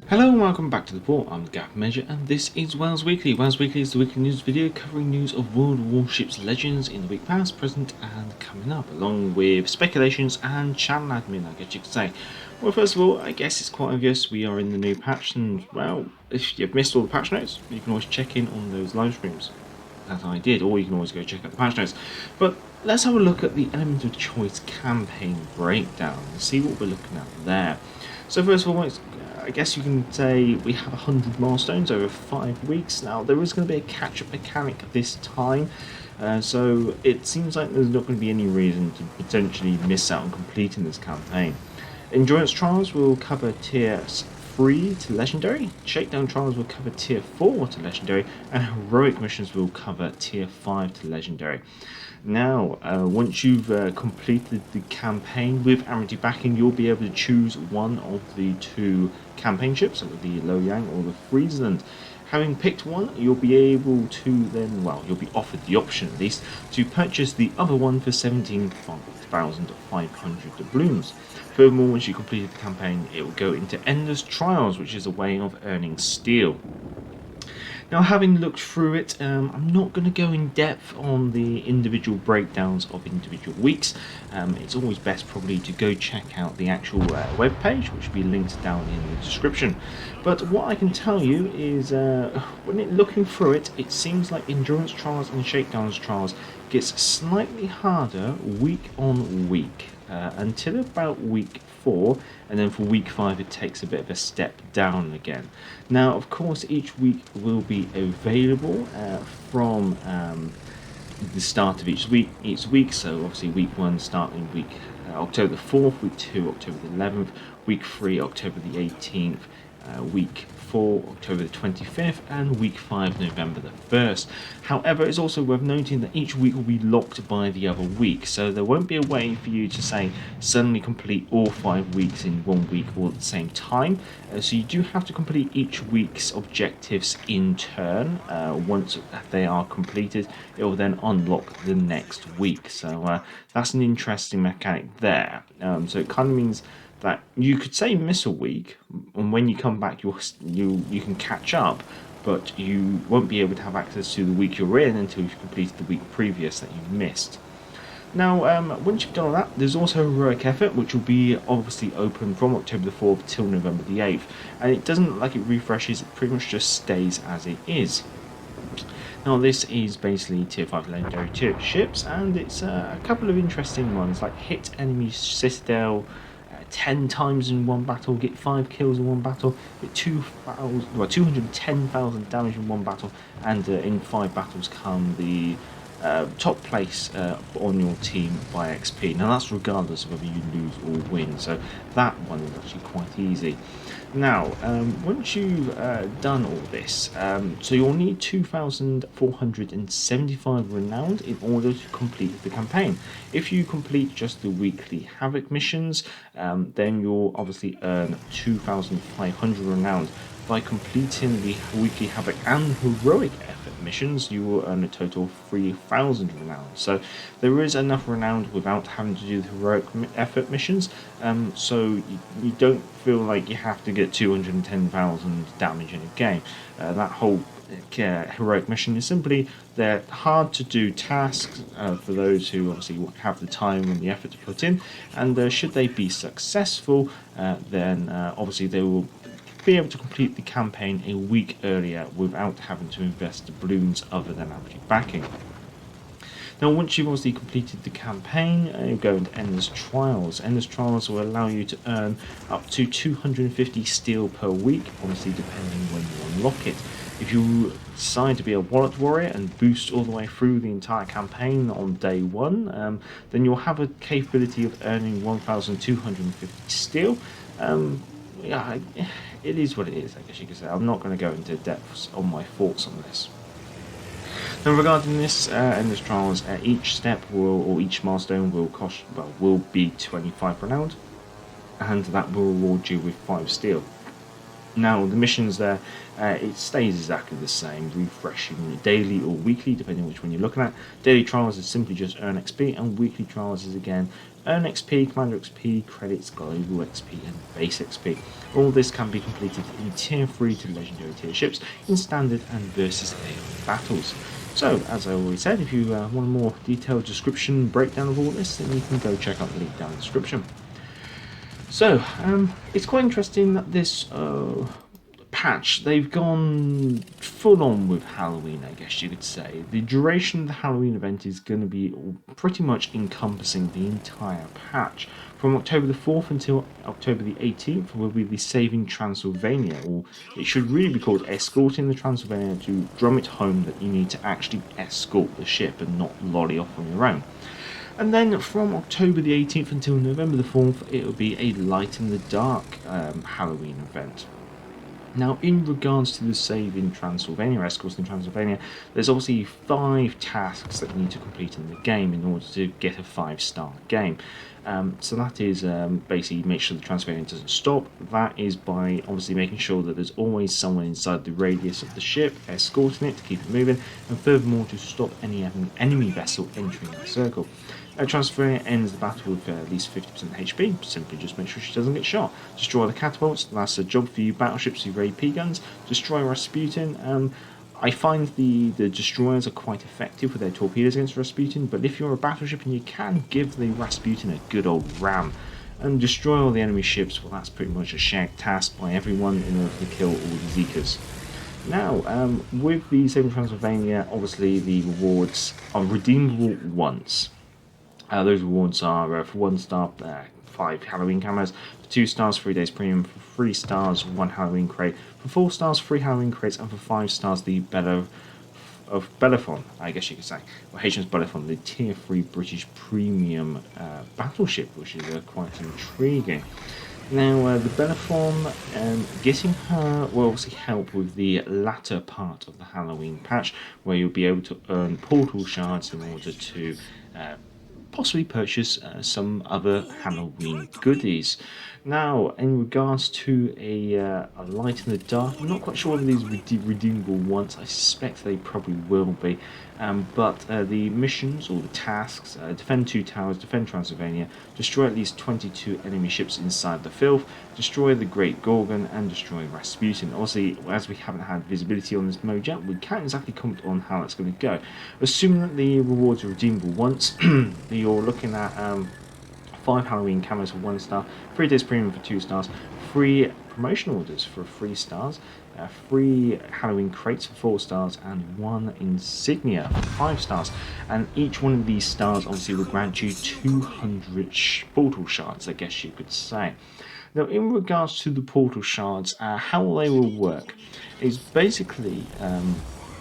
Hello and welcome back to the port. I'm Gav Measure and this is WoWs Weekly. WoWs Weekly is the weekly news video covering news of World of Warships Legends in the week past, present and coming up, along with speculations and channel admin, I guess you could say. Well, first of all, I guess it's quite obvious we are in the new patch, and well, if you've missed all the patch notes, you can always check in on those live streams, as I did, or you can always go check out the patch notes. But let's have a look at the element of choice campaign breakdown and see what we're looking at there. So first of all, I guess you can say we have 100 milestones over 5 weeks. Now, there is going to be a catch-up mechanic this time, so it seems like there's not going to be any reason to potentially miss out on completing this campaign. Endurance Trials will cover Tier 3 to Legendary, Shakedown Trials will cover Tier 4 to Legendary, and Heroic Missions will cover Tier 5 to Legendary. Now, once you've completed the campaign with Amity backing, you'll be able to choose one of the two campaign ships, the Loyang or the Friesland. Having picked one, you'll be able to then, well, you'll be offered the option at least, to purchase the other one for 17,500 doubloons. Furthermore, once you complete the campaign, it will go into Endless Trials, which is a way of earning steel. Now, having looked through it, I'm not going to go in depth on the individual breakdowns of individual weeks. It's always best probably to go check out the actual web page, which will be linked down in the description. But what I can tell you is, when looking through it, it seems like Endurance Trials and Shakedowns Trials gets slightly harder week on week until about week 4, and then for week 5 it takes a bit of a step down again. Now, of course, each week will be available from the start of each week. So obviously week 1 starting week October the 4th, week 2 October the 11th, week 3 October the 18th, week 4 October the 25th, and week 5 November the 1st. However, it's also worth noting that each week will be locked by the other week, so there won't be a way for you to say suddenly complete all 5 weeks in 1 week all at the same time. So you do have to complete each week's objectives in turn. Once they are completed, it will then unlock the next week. So that's an interesting mechanic there. So it kind of means that you could say miss a week, and when you come back you can catch up, but you won't be able to have access to the week you're in until you've completed the week previous that you missed. Now, once you've done all that, there's also Heroic Effort, which will be obviously open from October the 4th till November the 8th, and it doesn't look like it refreshes, it pretty much just stays as it is. Now, this is basically Tier 5 Legendary tier ships, and it's a couple of interesting ones, like hit enemy citadel 10 times in one battle, get 5 kills in one battle, get 210,000 damage in one battle, and in 5 battles come the top place on your team by XP. Now, that's regardless of whether you lose or win, so that one is actually quite easy. Now, once you've done all this, so you'll need 2,475 renowned in order to complete the campaign. If you complete just the weekly Havoc missions, then you'll obviously earn 2,500 renowned. By completing the weekly Havoc and Heroic Effort missions, you will earn a total of 3,000 renown. So there is enough renown without having to do the Heroic Effort missions, so you don't feel like you have to get 210,000 damage in a game. That whole heroic mission is simply they're hard to do tasks for those who obviously have the time and the effort to put in, and should they be successful, then obviously they will be able to complete the campaign a week earlier without having to invest doubloons other than average backing. Now, once you've obviously completed the campaign, you go into Endless Trials. Endless Trials will allow you to earn up to 250 steel per week, obviously depending when you unlock it. If you decide to be a Wallet Warrior and boost all the way through the entire campaign on day 1, then you'll have a capability of earning 1,250 steel. Yeah, it is what it is, I guess you could say. I'm not going to go into depths on my thoughts on this. Now, regarding this Endless Trials, each step or each milestone will be 25 renowned, and that will reward you with 5 steel. Now, the missions there, it stays exactly the same, refreshing daily or weekly, depending on which one you're looking at. Daily trials is simply just earn XP, and weekly trials is again earn XP, commander XP, credits, global XP, and base XP. All this can be completed in tier 3 to legendary tier ships in standard and versus AI battles. So, as I always said, if you want a more detailed description breakdown of all this, then you can go check out the link down in the description. So, it's quite interesting that this patch, they've gone full on with Halloween, I guess you could say. The duration of the Halloween event is going to be pretty much encompassing the entire patch. From October the 4th until October the 18th will be the Saving Transylvania, or it should really be called Escorting the Transylvania, to drum it home that you need to actually escort the ship and not lolly off on your own. And then from October the 18th until November the 4th, it will be a Light in the Dark Halloween event. Now, in regards to the Saving Transylvania, Escorts in Transylvania, there's obviously 5 tasks that you need to complete in the game in order to get a 5-star game. So that is basically make sure the Transylvania doesn't stop. That is by obviously making sure that there's always someone inside the radius of the ship, escorting it to keep it moving, and furthermore to stop any enemy vessel entering the circle. Transylvania ends the battle with at least 50% HP, simply just make sure she doesn't get shot. Destroy the catapults, that's a job for you battleships, your AP guns. Destroy Rasputin. I find the destroyers are quite effective with their torpedoes against Rasputin, but if you're a battleship and you can give the Rasputin a good old ram and destroy all the enemy ships, well, that's pretty much a shared task by everyone in order to kill all the Zekas. Now, with the Saving Transylvania, obviously the rewards are redeemable once. Those rewards are for 1 star, 5 Halloween cameras, for 2 stars, 3 days premium, for 3 stars, 1 Halloween crate, for 4 stars, 3 Halloween crates, and for 5 stars, the Bellerophon, I guess you could say, or HMS Bellerophon, the tier 3 British premium battleship, which is quite intriguing. Now, the Bellerophon, getting her will obviously help with the latter part of the Halloween patch, where you'll be able to earn portal shards in order to possibly purchase some other Halloween goodies. Now, in regards to a Light in the Dark, I'm not quite sure whether these are redeemable once. I suspect they probably will be. But the missions, or the tasks, defend 2 towers, defend Transylvania, destroy at least 22 enemy ships inside the filth, destroy the Great Gorgon, and destroy Rasputin. Obviously, as we haven't had visibility on this mode yet, we can't exactly comment on how that's going to go. Assuming that the rewards are redeemable once, you're looking at 5 Halloween cameras for 1 star, 3 days premium for 2 stars, 3 promotion orders for 3 stars, 3 Halloween crates for 4 stars, and 1 insignia for 5 stars. And each one of these stars obviously will grant you 200 portal shards, I guess you could say. Now, in regards to the portal shards, how they will work is basically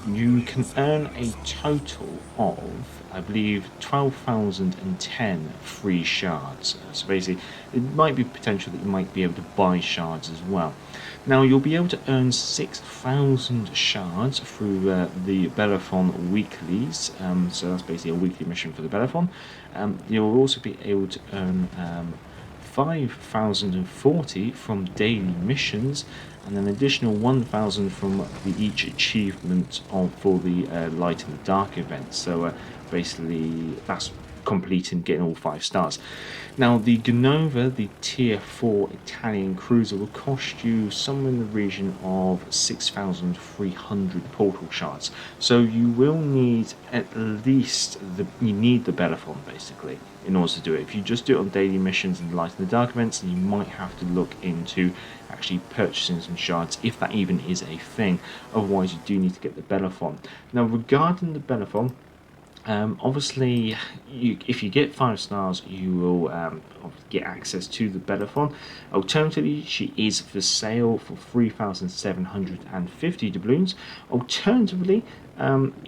you can earn a total of, I believe, 12,010 free shards. So basically, it might be potential that you might be able to buy shards as well. Now, you'll be able to earn 6,000 shards through the Bellerophon weeklies. So that's basically a weekly mission for the Bellerophon. You'll also be able to earn 5,040 from daily missions, and an additional 1,000 from each achievement for the Light in the Dark event. So basically, that's completing getting all 5 stars. Now, the Genova, the tier 4 Italian cruiser, will cost you somewhere in the region of 6,300 portal shards. So you will need at least you need the Bellerophon basically in order to do it. If you just do it on daily missions and Light in the Dark events, then you might have to look into actually purchasing some shards, if that even is a thing. Otherwise, you do need to get the Bellerophon. Now, regarding the Bellerophon, obviously, if you get 5 stars, you will get access to the Bellerophon. Alternatively, she is for sale for 3,750 doubloons. Alternatively,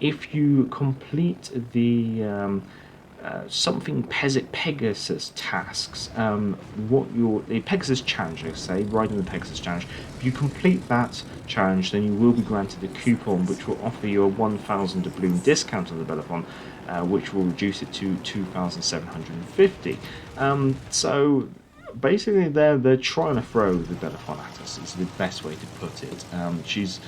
if you complete the something Pegasus tasks, the Pegasus challenge, let's say, riding the Pegasus challenge. If you complete that challenge, then you will be granted a coupon which will offer you a 1,000 doubloon discount on the Bellerophon, which will reduce it to 2,750. So basically they're trying to throw the Bellerophon at us. Is the best way to put it. She's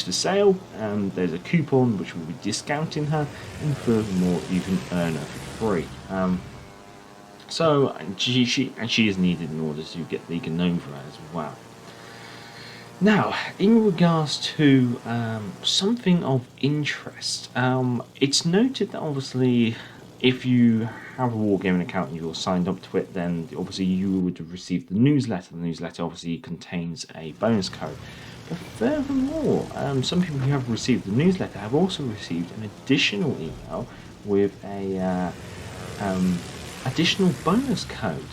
for sale. There's a coupon which will be discounting her, and furthermore, you can earn her for free. So she is needed in order to get the Ganova as well. Now, in regards to something of interest, it's noted that obviously if you have a Wargaming account and you're signed up to it, then obviously you would have received the newsletter. The newsletter obviously contains a bonus code. But furthermore, some people who have received the newsletter have also received an additional email with a additional bonus code.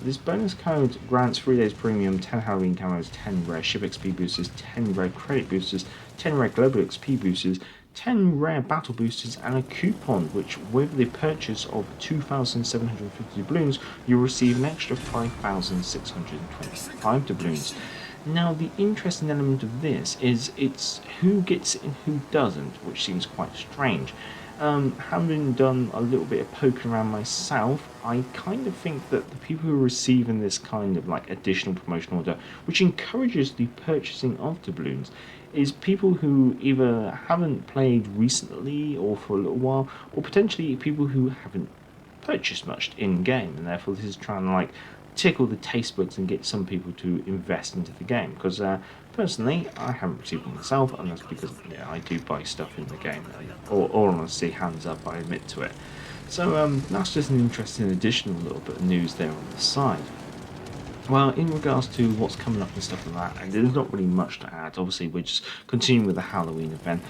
This bonus code grants 3 days premium, 10 Halloween camos, 10 rare ship XP boosters, 10 rare credit boosters, 10 rare global XP boosters, 10 rare battle boosters, and a coupon which, with the purchase of 2,750 doubloons, you'll receive an extra 5,625 doubloons. Now, the interesting element of this is it's who gets it and who doesn't, which seems quite strange. Having done a little bit of poking around myself, I kind of think that the people who are receiving this kind of like additional promotional order, which encourages the purchasing of doubloons, is people who either haven't played recently or for a little while, or potentially people who haven't purchased much in game, and therefore this is trying to like tickle the taste buds and get some people to invest into the game. Because personally, I haven't received one myself, and that's because I do buy stuff in the game. Or honestly, hands up, I admit to it. So that's just an interesting additional little bit of news there on the side. Well, in regards to what's coming up and stuff like that, and there's not really much to add. Obviously, we're just continuing with the Halloween event.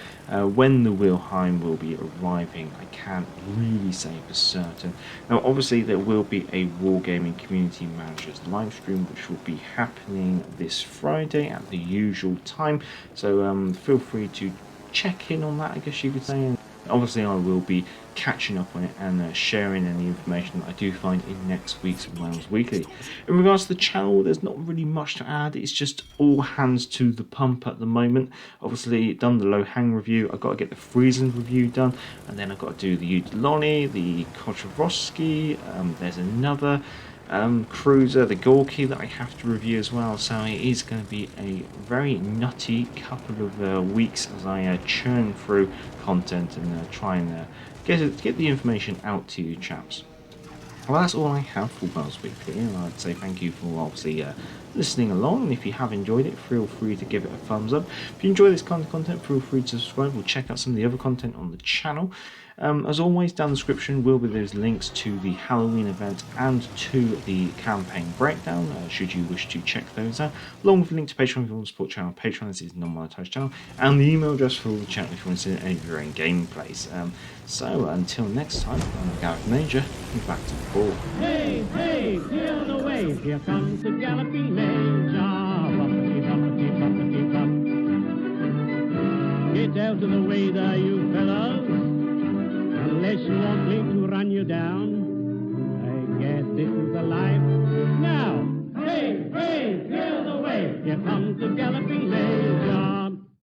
When the Wilhelm will be arriving, I can't really say for certain. Now, obviously, there will be a Wargaming Community Managers live stream, which will be happening this Friday at the usual time. So feel free to check in on that, I guess you could say. And obviously, I will be catching up on it and sharing any information that I do find in next week's WoWs Weekly. In regards to the channel, there's not really much to add. It's just all hands to the pump at the moment. Obviously, done the low hang review. I've got to get the Friesen review done, and then I've got to do the Udaloni, the Kocharovsky. There's another cruiser, the Gorky, that I have to review as well. So it is going to be a very nutty couple of weeks as I churn through content and try and get the information out to you chaps. Well, that's all I have for WoWs Weekly, and I'd say thank you for obviously listening along, and if you have enjoyed it, feel free to give it a thumbs up. If you enjoy this kind of content, feel free to subscribe or check out some of the other content on the channel. As always, down the description will be those links to the Halloween event and to the campaign breakdown, should you wish to check those out, along with a link to Patreon if you want to support channel. Patreon, this is a non-monetized channel, and the email address for the channel if you want to see any of your own gameplays. So until next time, I'm Gareth Major, and back to the ball. Hey, hey, clear the way, here comes the galloping major. Bumpity, bumpity, bumpity, bump. Get out of the way there, you fellows, unless you want me to run you down. I guess this is the life. Now, hey, hey, clear the way, here comes the galloping major.